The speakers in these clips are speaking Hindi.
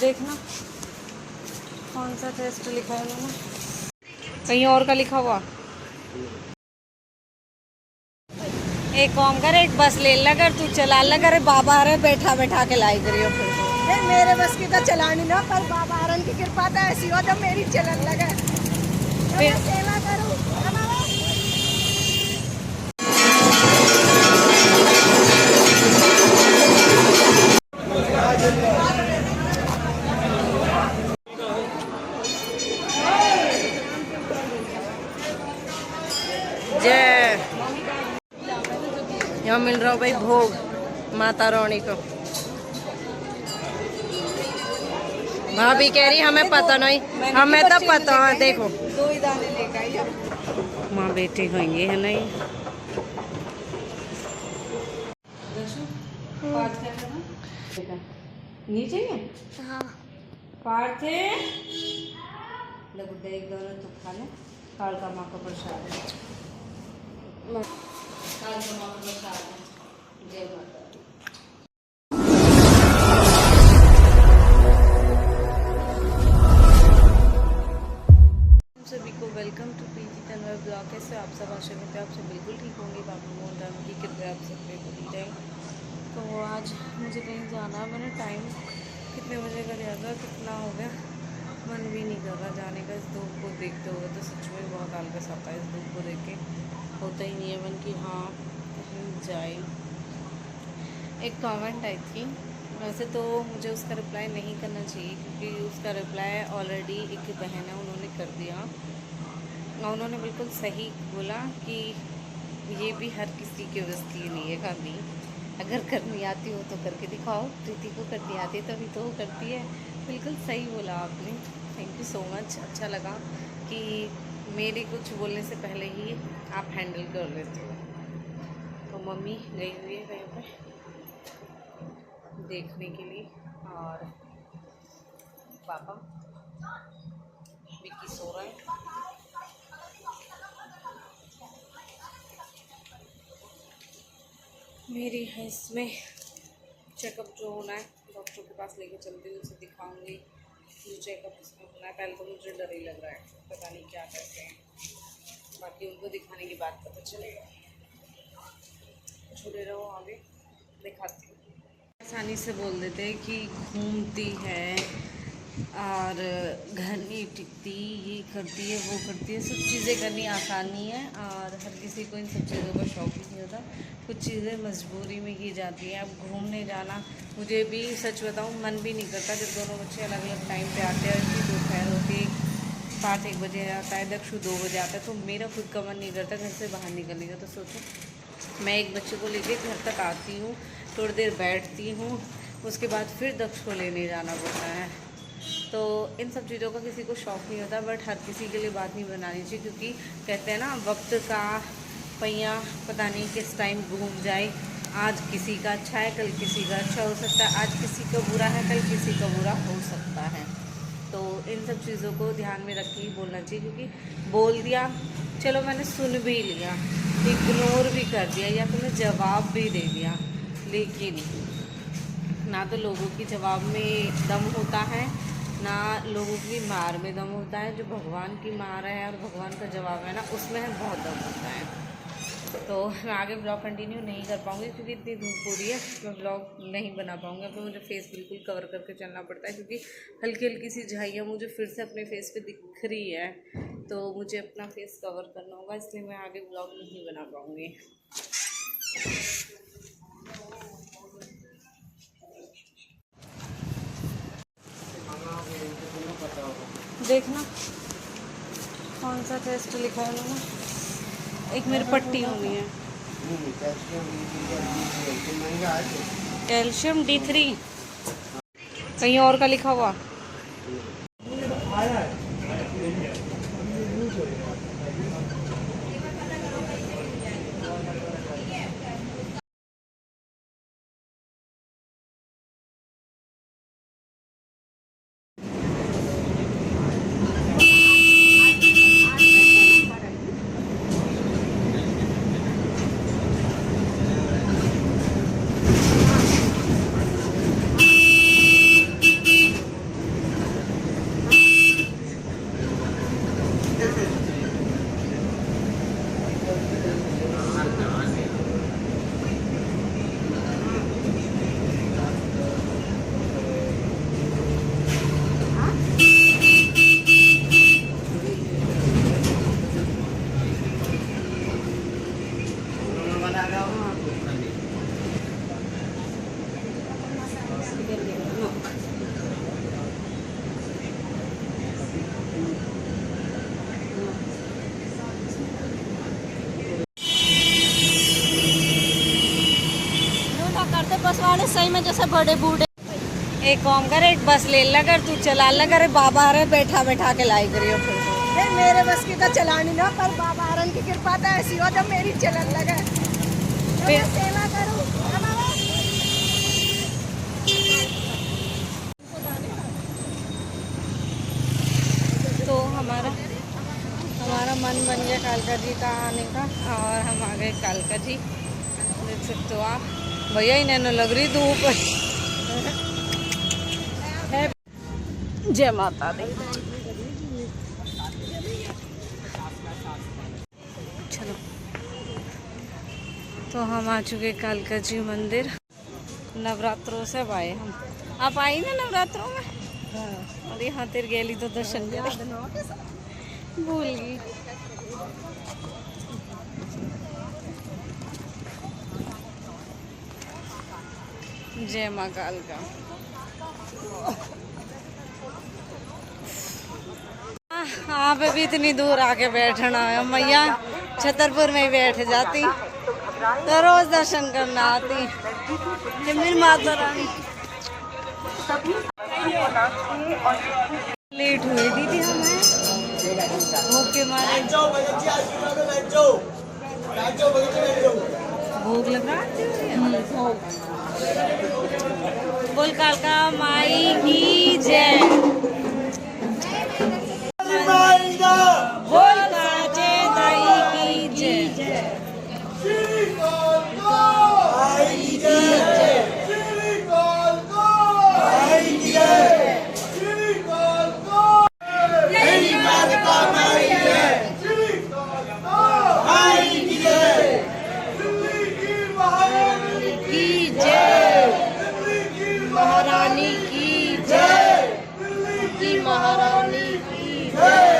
देखना कौन सा टेस्ट लिखा है उन्होंने, कहीं और का लिखा हुआ। एक काम कर, एक बस ले ला कर, तू चला ला कर, बाबा रहे बैठा बैठा के लाई करियो फिर नहीं मेरे बस की तो चलानी ना, पर बाबा रन की कृपा तो ऐसी हो जब मेरी चलन लगे फिर सेवा करूं। जय, यहाँ मिल रहा हो भाई भोग माता रानी को। भाभी कह रही हमें पता नहीं, हमें तो पता है। देखो 2 ही दाने लेकर आई माँ बेटी होंगे है नहीं। नीचे हाँ पार्थ लगो एक दोनों तो खा ले। काल का माँ का प्रसाद है, काल का माँ का प्रसाद है। जय माता। सभी को welcome to PG Tanwar blog. कैसे आप सब, आशा करते हैं आप सब बिल्कुल ठीक होंगे। बाबू मोहन राम की कृपया आप सब पे बोली जाए। तो आज मुझे कहीं जाना है। मैंने टाइम कितने बजे का दिया था, कितना हो गया, मन भी नहीं कर रहा जाने का। इस धूप को देखते हुए तो सच में बहुत आलस आता है। इस धूप को देख के होता ही नहीं है मन कि हाँ कहीं जाए। एक कमेंट आई थी, वैसे तो मुझे उसका रिप्लाई नहीं करना चाहिए क्योंकि उसका रिप्लाई ऑलरेडी एक बहन है उन्होंने कर दिया। उन्होंने बिल्कुल सही बोला कि ये भी हर किसी के बस की नहीं है करनी। अगर करनी आती हो तो करके दिखाओ। प्रीति को करनी आती है तभी तो वो करती है। बिल्कुल सही बोला आपने, थैंक यू सो मच। अच्छा लगा कि मेरे कुछ बोलने से पहले ही आप हैंडल कर लेते हो। तो मम्मी गई हुई है कहीं पर देखने के लिए और पापा विक्की सो रहा है। मेरी है इसमें चेकअप जो होना है डॉक्टर के पास लेके चलती हूँ, उसे दिखाऊंगी जो चेकअप इसमें होना है। पहले तो मुझे डर ही लग रहा है, पता नहीं क्या कहते हैं, बाकी उनको दिखाने की बात पता चलेगा। जुड़े रहो, आगे दिखाती हूँ। आसानी से बोल देते हैं कि घूमती है और घर नहीं टिकती, ये करती है वो करती है। सब चीज़ें करनी आसान नहीं है और हर किसी को इन सब चीज़ों का शौक नहीं होता। कुछ चीज़ें मजबूरी में की जाती हैं। अब घूमने जाना मुझे भी सच बताऊं मन भी नहीं करता जब दोनों बच्चे अलग अलग टाइम पे आते हैं। कि दोपहर होती है, पार्थ 1 बजे आता है, दक्षु 2 बजे आता है, तो मेरा खुद का मन नहीं करता घर से बाहर निकलने का। तो सोचो मैं एक बच्चे को लेके घर तक आती हूँ, थोड़ी देर बैठती हूँ, उसके बाद फिर दक्ष को लेने जाना पड़ता है। तो इन सब चीज़ों का किसी को शौक़ नहीं होता, बट हर किसी के लिए बात नहीं बनानी चाहिए क्योंकि कहते हैं ना वक्त का पहिया पता नहीं किस टाइम घूम जाए। आज किसी का अच्छा है, कल किसी का अच्छा हो सकता है। आज किसी का बुरा है, कल किसी का बुरा हो सकता है। तो इन सब चीज़ों को ध्यान में रख के ही बोलना चाहिए क्योंकि बोल दिया चलो मैंने सुन भी लिया, इग्नोर भी कर दिया या फिर मैं जवाब भी दे दिया, लेकिन ना तो लोगों की जवाब में दम होता है ना लोगों की मार में दम होता है। जो भगवान की मार है और भगवान का जवाब है ना, उसमें बहुत दम होता है। तो मैं आगे ब्लॉग कंटिन्यू नहीं कर पाऊँगी क्योंकि इतनी धूप हो रही है, मैं ब्लॉग नहीं बना पाऊँगी। अब मुझे फेस बिल्कुल कवर करके चलना पड़ता है क्योंकि हल्की हल्की सी झाइयाँ मुझे फिर से अपने फेस पे दिख रही है, तो मुझे अपना फेस कवर करना होगा, इसलिए मैं आगे ब्लॉग नहीं बना पाऊँगी। देखना कौन सा टेस्ट लिखा है उन्होंने। एक मेरी पट्टी होनी है, कैल्शियम D3, कहीं और का लिखा हुआ। जैसे बड़े बूढ़े। एक काम कर, एक बस ले ला कर, तू चला ला कर, बाबा रे बैठा बैठा के लाई करियो फिर। नहीं मेरे बस की तो चलानी ना, पर बाबा हरन की कृपा तो ऐसी हो जब मेरी चलन लगे तो मैं सेवा करूं। तो हमारा मन बन गया कालका जी का आने का, और हम आ गए कालका जी। देख सकते हो आप भैया, इन्हें लग रही धूप। जय माता दी। चलो, तो हम आ चुके कालका जी मंदिर। नवरात्रों से अब आए हम। आप आई ना नवरात्रों में? और यहाँ तेरे गेली तो दर्शन भूल गई। जय माँ कालका। यहाँ पे भी इतनी दूर आके बैठना है मैया, छतरपुर में ही बैठ जाती तो रोज दर्शन करना आती। ये मेरी माता रानी। लेट हुई दीदी हमें भूख के मारे। भूख लग रहा है। बोल कालका माई की जय। बोल काचे दाई की जय। महारानी की जय। की महारानी की जय।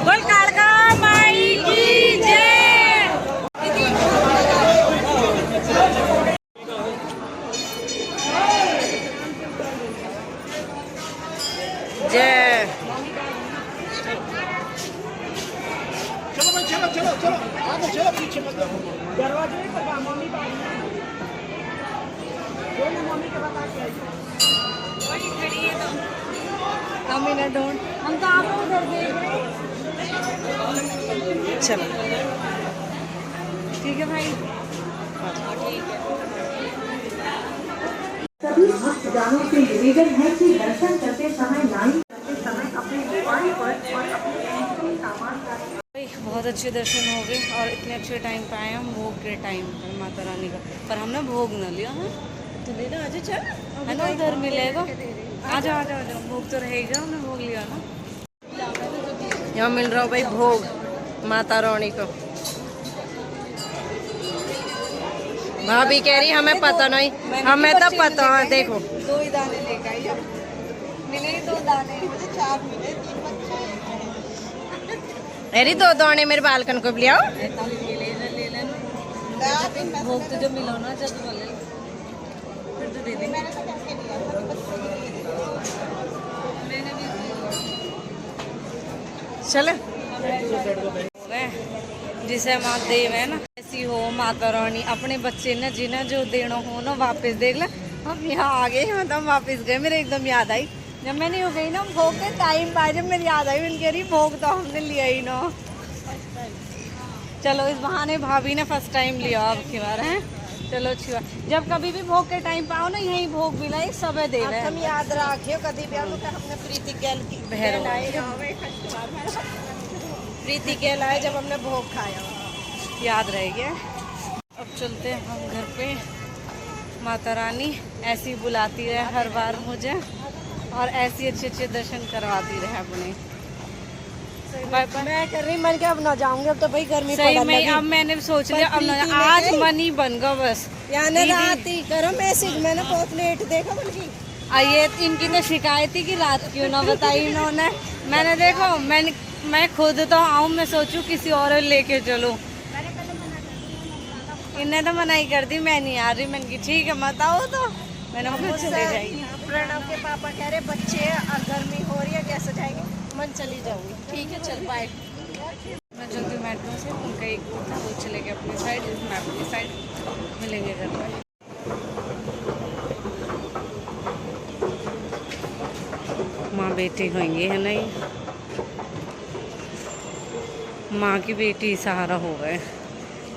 बोल कालका माई की जय। जय। चलो चलो चलो आगे चलो, पीछे मत जाओ। दरवाजे पर मम्मी बारी मम्मी के बता के वही खड़ी है। तो हम इन्हें ढूंढ, हम तो आप उधर देख रहे हैं। चलो ठीक है भाई। ठीक है। सभी भक्तजनों से निवेदन है कि दर्शन करते समय लाइन करते समय अपने मोबाइल पर और अपने सामान का बहुत अच्छे दर्शन हो गए और इतने अच्छे टाइम पे आए हम, भोग के टाइम पर माता रानी का। पर हमने भोग न लिया है, तो ले लो। आज चल है ना, उधर मिलेगा। आ जाओ आ जाओ आ जाओ, भोग तो रहेगा। हमने भोग लिया ना। यहाँ मिल रहा भाई भोग माता रानी को। भाभी कह रही हमें पता नहीं, हमें तो पता है। देखो 2 ही दाने लेकर आई, मिले ही 2 दाने, मुझे 4 मिले, 3 बच्चे। अरे 2 दाने मेरे बालकन को भी आओ। भोग तो जब मिलो ना जब बोले फिर तो दे देंगे। चले जिसे माँ देव है ना, ऐसी हो माता रानी अपने बच्चे ने जिन्हें जो देना हो ना वापस देख ले। हम यहाँ आ गए, मतलब वापस गए। मेरे एकदम याद आई जब मैं नहीं हो गई ना भोग के टाइम पाए, जब मेरी याद आई, मैंने कह रही भोग तो हमने लिया ही ना। चलो इस बहाने भाभी ने फर्स्ट टाइम लिया अब की बार है। चलो अच्छी बात, जब कभी भी भोग के टाइम पाओ ना यही भोग मिला एक सब देव है। हम याद रखियो कभी भी हमने प्रीति गैल की भैरव प्रीति के लाए जब हमने भोग खाया, याद रह गया। अब चलते हैं हम घर पे। माता रानी ऐसी बुलाती रहे हर बार मुझे, और ऐसी अच्छे अच्छे दर्शन करवाती रहे अपने। मैं कर रही मन के अब ना जाऊंगी, अब तो भाई गर्मी सही पड़ने में लगी। अब मैंने सोच लिया अब प्रीति ना, आज ने मन ही बन गया बस। यानी रात ही करो मैसेज, मैंने बहुत लेट देखा बल्कि। ये इनकी तो शिकायत थी कि रात क्यों ना बताई इन्होंने। मैंने देखो मैं खुद तो आऊँ, मैं सोचूं किसी और लेके चलूं। इन्हें तो मनाही कर दी, मैं नहीं आ रही। मैंने की ठीक है मत आओ, तो मैंने कहा चले जाएगी। प्रणव के पापा कह रहे बच्चे और गर्मी हो रही है कैसे जाएंगे, मन चली जाऊंगी। ठीक है चल बाय। मैं चलती हूँ मेट्रो से, उनका एक था वो चले गए अपनी साइड, मैं अपनी साइड, मिलेंगे घर पर। माँ बेटी होंगी है नहीं, माँ की बेटी सहारा हो गए।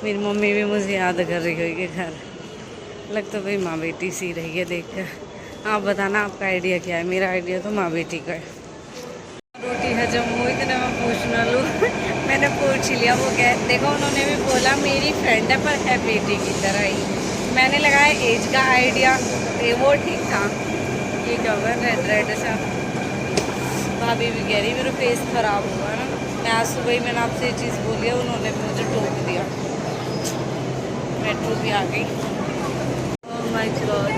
मेरी मम्मी भी मुझे याद कर रही होगी घर। लगता भाई माँ बेटी सी रही है देख कर। आप बताना आपका आइडिया क्या है। मेरा आइडिया तो माँ बेटी का है। रोटी हजम हो इतना मैं पूछ ना लूँ मैंने पूछ ही लिया। वो कह देखो उन्होंने भी बोला मेरी फ्रेंड है पर है बेटी की तरह ही। मैंने लगाया एज का आइडिया, वो ठीक था। ये क्या होगा रेड रेड सा। भाभी भी कह रही मेरा फेस ख़राब हुआ ना। मैं आज सुबह ही मैंने आपसे ये चीज़ बोली है, उन्होंने भी मुझे टोक दिया। मेट्रो भी आ गई। Oh my God.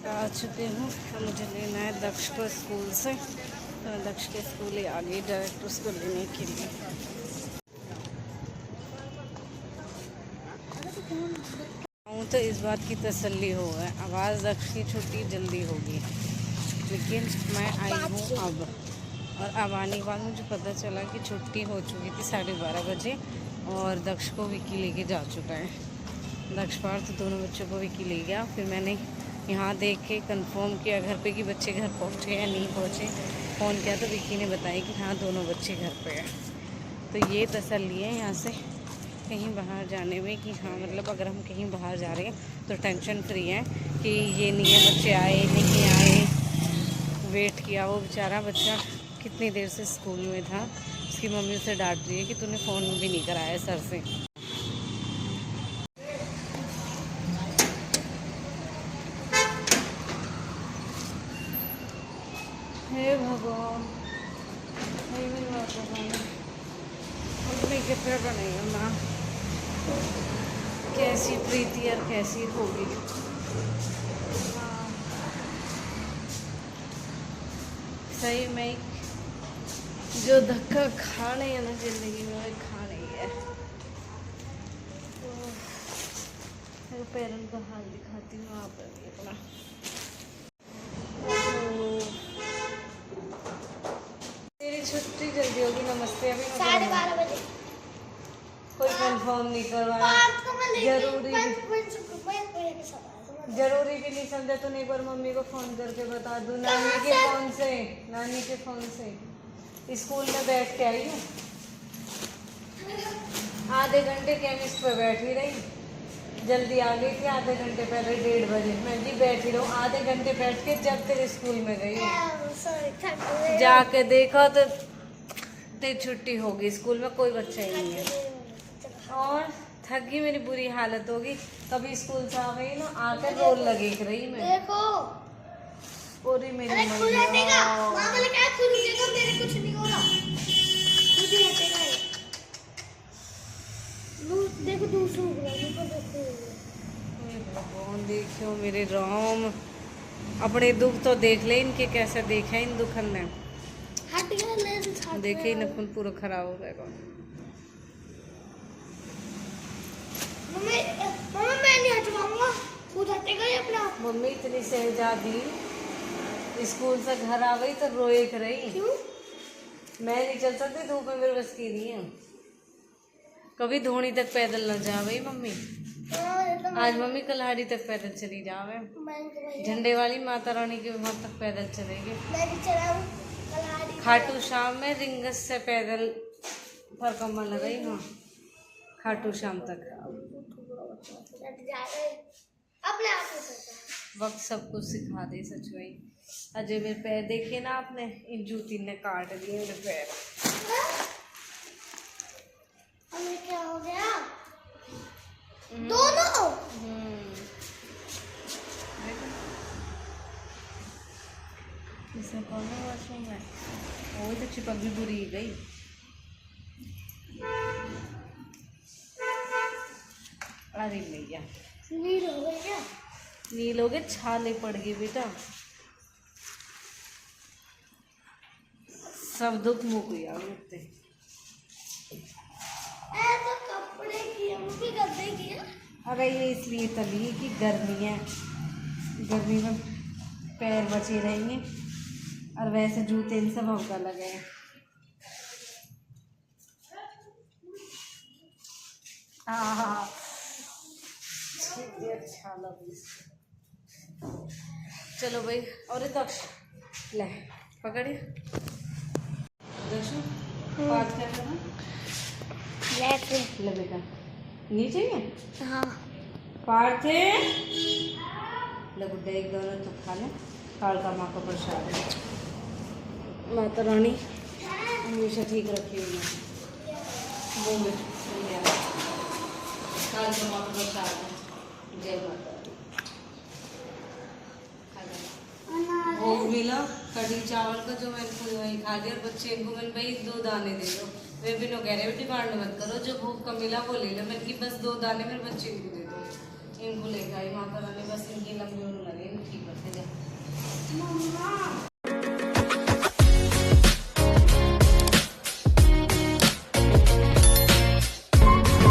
आ चुके हूँ, मुझे लेना है दक्ष को स्कूल से। तो मैं दक्ष के स्कूल ही आ गई डायरेक्ट उसको लेने के लिए। तो इस बात की तसल्ली हो है अब आज दक्ष की छुट्टी जल्दी होगी, लेकिन मैं आई हूँ अब। और अब आने के बाद मुझे पता चला कि छुट्टी हो चुकी थी 12:30 बजे, और दक्ष को विकी लेके जा चुका है। दक्ष पार्थ तो दोनों बच्चों को विकी ले गया। फिर मैंने यहाँ देख के कंफर्म किया घर पे कि बच्चे घर पहुँचे या नहीं पहुँचे। फ़ोन किया तो विकी ने बताया कि हाँ दोनों बच्चे घर पे हैं। तो ये तसल्ली है यहाँ से कहीं बाहर जाने में कि हाँ मतलब अगर हम कहीं बाहर जा रहे हैं तो टेंशन फ्री है कि ये नहीं है बच्चे आए नहीं आए। वेट किया, वो बेचारा बच्चा कितनी देर से स्कूल में था, उसकी मम्मी उसे डांट रही है कि तूने फ़ोन भी नहीं कराया सर से। हे भगवान, हे मेरे भगवान, अपने कितने बनेगा ना। कैसी प्रीति और कैसी होगी। सही में जो धक्का खाने है ना जिंदगी में वो खाने ही है। तो मेरे पेरेंट्स का हाल दिखाती हूँ आप अभी अपना। तेरी छुट्टी जल्दी होगी। नमस्ते। अभी 12:30 बजे कोई कंफर्म नहीं करवाया। जरूरी भी नहीं समझा तूने। एक बार मम्मी को फ़ोन करके बता दूँ। नानी के फ़ोन से स्कूल में बैठ के आई हूँ। आधे घंटे केमिस्ट पे बैठी रही, जल्दी आ गई थी आधे घंटे पहले 1:30 बजे। मैं भी बैठी रहूँ आधे घंटे बैठ के, जब तेरे स्कूल में गई जाके देखो तो तेरी छुट्टी होगी, स्कूल में कोई बच्चा ही नहीं है। और थक गई, मेरी बुरी हालत होगी। कभी स्कूल से आ गई ना आकर रोल लगे रही मैं। देखो पूरी मेरी अरे खुल हटेगा, मामा ने कहा खुल हटेगा, मेरे कुछ नहीं हो रहा। खुद ही हटेगा ये। देखो दूसरा देखो। भगवान देखियो मेरे राम, अपने दुख तो देख ले इनके कैसे देखे इन दुखन ने। हट गया लेंस देखिए नाखून पूरा खराब हो जाएगा। मम्मी मम्मी मैं नहीं हटवाऊंगा, खुद हटेगा ये अपना। मम्मी इतनी शहजादी स्कूल से घर आ गई तो रोए कर रही। क्यों? मैं नहीं चल सकती, धूप में मेरे बस की नहीं है। कभी धोनी तक पैदल न जावे मम्मी। आज मम्मी कल्हाड़ी तक पैदल चली जावे। झंडे वाली माता रानी के वहां तक पैदल चलेंगे। मैं भी चलाऊं कल्हाड़ी। खाटू श्याम में रिंगस से पैदल परिक्रमा लगाई वहाँ खाटू श्याम तक। अपने आप हो सकता है। वक्त सब कुछ सिखा दे सच में। अजय मेरे पैर देखे ना आपने, इन जूती ने काट दिए मेरे पैर। हमें क्या हो गया? दोनों। इसमें कौन है वॉशरूम में? वो तो चिपक भी बुरी गई। अरे भैया नील हो गई क्या? नील हो गए, छाले पड़ गए बेटा। सब दुख मुक गया मुझसे। ऐसा कपड़े की उनकी गद्दे की है। अरे ये इसलिए तली कि गर्मी है, गर्मी में पैर बचे रहेंगे और वैसे जूते इन सब हल्का लगे हैं। हाँ अच्छा लग। चलो भाई, और दक्ष ले पकड़िए। दक्षु पाँच कर लेना। लेते ले बेटा, नीचे ही है। हाँ पार्थे ले गुड्डा, एक दोनों तो खा ले। कालका माँ का प्रसाद है। माता रानी हमेशा ठीक रखी हुई है। वो में कालका माँ का प्रसाद है। जय माता रानी। भोग मिला कढ़ी चावल का, जो मैंने वही खा लिया। और बच्चे इनको मैंने भाई 2 दाने दे दो। वे भी नो कह रहे डिमांड मत करो, जो भोग का मिला वो ले लो। मैंने कि बस 2 दाने मेरे बच्चे इनको दे दो। इनको लेकर आई माता रानी, बस इनकी लंबी उम्र लगे, ठीक करते जाए।